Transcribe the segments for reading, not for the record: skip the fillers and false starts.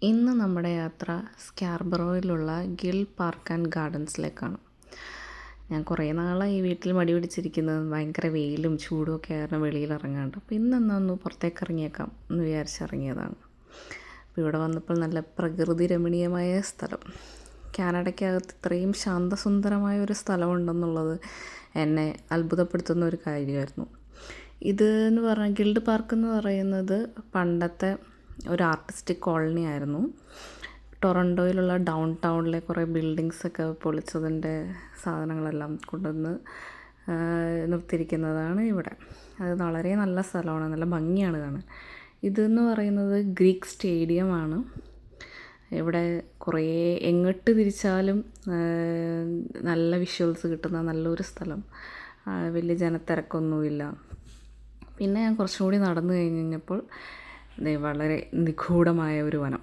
ഇന്ന് നമ്മുടെ യാത്ര സ്കാർബറോയിലുള്ള ഗിൽ പാർക്ക് ആൻഡ് ഗാർഡൻസിലേക്കാണ്. ഞാൻ കുറേ നാളായി ഈ വീട്ടിൽ മടി പിടിച്ചിരിക്കുന്നത്. ഭയങ്കര വെയിലും ചൂടും ഒക്കെ കാരണം വെളിയിൽ ഇറങ്ങാണ്ട്. അപ്പോൾ ഇന്നെന്നാ ഒന്ന് പുറത്തേക്ക് ഇറങ്ങിയേക്കാം എന്ന് വിചാരിച്ചിറങ്ങിയതാണ്. അപ്പോൾ ഇവിടെ വന്നപ്പോൾ നല്ല പ്രകൃതി രമണീയമായ സ്ഥലം, കാനഡയ്ക്കകത്ത് ഇത്രയും ശാന്തസുന്ദരമായ ഒരു സ്ഥലമുണ്ടെന്നുള്ളത് എന്നെ അത്ഭുതപ്പെടുത്തുന്ന ഒരു കാര്യമായിരുന്നു. എന്ന് പറഞ്ഞാൽ ഗിൽഡ് പാർക്ക് എന്ന് പറയുന്നത് പണ്ടത്തെ ഒരു ആർട്ടിസ്റ്റിക് കോളനി ആയിരുന്നു. ടൊറൻറ്റോയിലുള്ള ഡൗൺ ടൗണിലെ കുറേ ബിൽഡിങ്സൊക്കെ പൊളിച്ചതിൻ്റെ സാധനങ്ങളെല്ലാം കൊണ്ടുവന്ന് നിർത്തിയിരിക്കുന്നതാണ് ഇവിടെ. അത് വളരെ നല്ല സ്ഥലമാണ്, നല്ല ഭംഗിയാണ് കാണാൻ. ഇതെന്ന് പറയുന്നത് ഗ്രീക്ക് സ്റ്റേഡിയമാണ്. ഇവിടെ കുറേ എങ്ങോട്ട് തിരിച്ചാലും നല്ല വിഷ്വൽസ് കിട്ടുന്ന നല്ലൊരു സ്ഥലം. വലിയ ജനത്തിരക്കൊന്നുമില്ല. പിന്നെ ഞാൻ കുറച്ചും കൂടി നടന്നു കഴിഞ്ഞപ്പോൾ വളരെ നിഗൂഢമായ ഒരു വനം.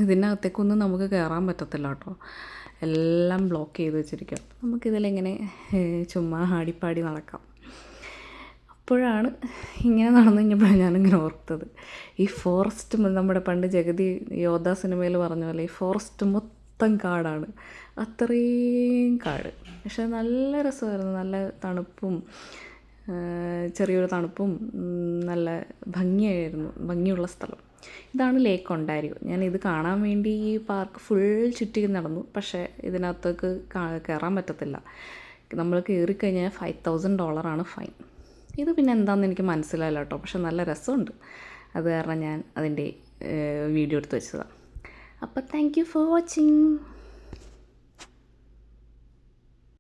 ഇതിനകത്തേക്കൊന്നും നമുക്ക് കയറാൻ പറ്റത്തില്ല കേട്ടോ, എല്ലാം ബ്ലോക്ക് ചെയ്ത് വെച്ചിരിക്കുക. നമുക്കിതിലിങ്ങനെ ചുമ്മാ ആടിപ്പാടി നടക്കാം. അപ്പോഴാണ് ഇങ്ങനെ നടന്നു കഴിഞ്ഞപ്പോഴാണ് ഞാനിങ്ങനെ ഓർത്തത്, ഈ ഫോറസ്റ്റ് നമ്മുടെ പണ്ട് ജഗതി യോദ്ധ സിനിമയിൽ പറഞ്ഞ പോലെ ഈ ഫോറസ്റ്റ് മൊത്തം കാടാണ്, അത്രയും കാട്. പക്ഷെ നല്ല രസമായിരുന്നു, നല്ല തണുപ്പും ചെറിയൊരു തണുപ്പും നല്ല ഭംഗിയുള്ള സ്ഥലം. ഇതാണ് ലേക്ക് ഒണ്ടാരിയോ. ഞാനിത് കാണാൻ വേണ്ടി ഈ പാർക്ക് ഫുൾ ചുറ്റി നടന്നു. പക്ഷേ ഇതിനകത്തേക്ക് കയറാൻ പറ്റത്തില്ല. നമ്മൾ കയറിക്കഴിഞ്ഞാൽ $5,000 ഫൈൻ. ഇത് പിന്നെ എന്താണെന്ന് എനിക്ക് മനസ്സിലായില്ല കേട്ടോ, പക്ഷെ നല്ല രസമുണ്ട്. അത് കാരണം ഞാൻ അതിൻ്റെ വീഡിയോ എടുത്ത് വെച്ചതാണ്. അപ്പോൾ താങ്ക് യു ഫോർ വാച്ചിങ്.